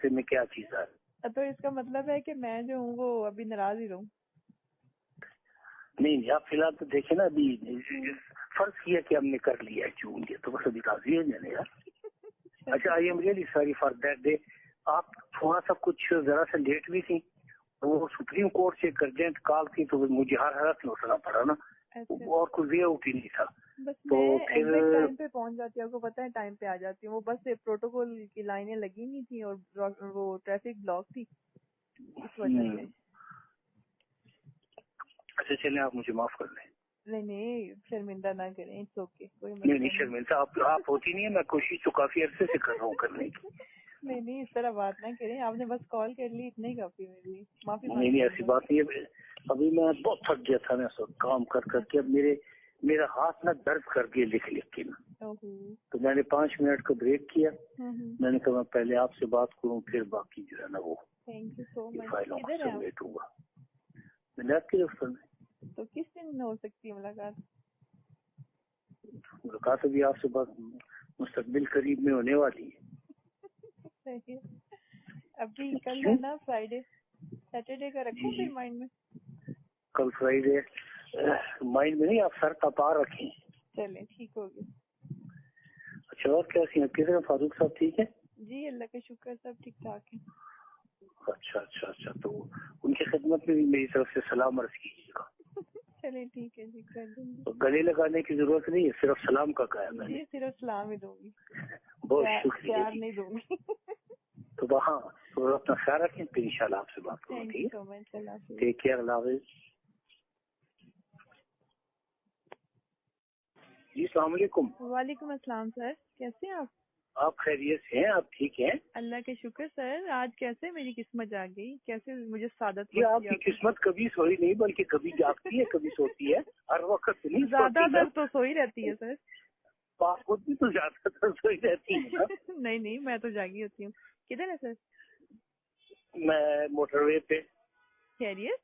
پھر میں کیا چیز ہے. تو اس کا مطلب ہے کہ میں جو ہوں وہ ابھی ناراض ہی رہوں؟ نہیں آپ فی الحال تو دیکھیں نا ابھی فرض کیا کہ ہم نے کر لیا ہے چون کے تو بس ابھی راضی ہو جانے یار. اچھا I am really sorry for that day. آپ تھوڑا سا کچھ ذرا سا لیٹ بھی تھی, وہ سپریم کورٹ سے ایک ارجنٹ کال تھی تو مجھے ہر حالت میں اٹھنا پڑا نا, اور کوئی وے آؤٹ ہی نہیں تھا. بس تو میں پھر ٹائم پہ پہنچ جاتی ہوں, آپ کو پتہ ہے ٹائم پہ آ جاتی ہوں. وہ بس پروٹوکول کی لائنیں لگی نہیں تھی اور وہ ٹریفک بلاک تھی اس وجہ سے. اچھا چلیں آپ مجھے معاف کر دیں. نہیں شرمندہ نہ کریں, اٹس اوکے, کوئی نہیں شرمندہ آپ ہوتی نہیں ہے, میں کوشش تو کافی عرصے سے کر رہا ہوں کرنے کی. نہیں اس طرح بات نہ کریں, آپ نے بس کال کر لی اتنا ہی کافی میرے لیے. معافی نہیں ایسی بات نہیں ہے. ابھی میں بہت تھک گیا تھا نا سب کام کر کے. اب میرا ہاتھ نہ درد کر گیا لکھ کے نا, تو میں نے 5 منٹ کا بریک کیا. میں نے کہا میں پہلے آپ سے بات کروں پھر باقی جو ہے نا وہ فائلوں کو سبمٹ ہوگا. میں نے آپ کے دفتر میں. تو کس دن ہو سکتی ہے ملاقات ابھی آپ سے بات مستقبل قریب میں ہونے والی ہے. ابھی کل ہے نا فرائیڈے, سیٹرڈے کا رکھوں پھر مائنڈ میں. کل فرائیڈے مائنڈ میں نہیں, آپ سر تپا رکھیں. چلیں ٹھیک ہوگی. اچھا اور کیسی ہیں کیسے ہیں فاروق صاحب, ٹھیک ہے؟ جی اللہ کا شکر سب ٹھیک ٹھاک ہے. اچھا تو ان کی خدمت میں بھی میری طرف سے سلام عرض کیجیے گا. چلے ٹھیک ہے جی کر دوں گی. گلے لگانے کی ضرورت نہیں ہے, صرف سلام کا کہا میں نے. صرف سلام ہی دوں گی, بہت شکریہ. پیار نہیں دوں گی. تو وہاں تو اپنا خیال رکھیں, پھر انشاءاللہ آپ سے بات کروں گی. ٹیک کیئر, اللہ حافظ. جی السلام علیکم. وعلیکم السلام سر, کیسے ہیں آپ خیریت سے ہیں؟ آپ ٹھیک ہیں؟ اللہ کے شکر سر. آج کیسے میری قسمت جاگ گئی, کیسے مجھے سعادت یہ آپ کی قسمت کبھی سوئی نہیں بلکہ کبھی جاگتی ہے کبھی سوتی ہے, ہر وقت نہیں. زیادہ تر تو سوئی رہتی ہے سر. آپ خود بھی تو زیادہ تر سوئی رہتی ہے. نہیں میں تو جاگی ہوتی ہوں. کدھر ہے سر؟ میں موٹر وے پہ. خیریت؟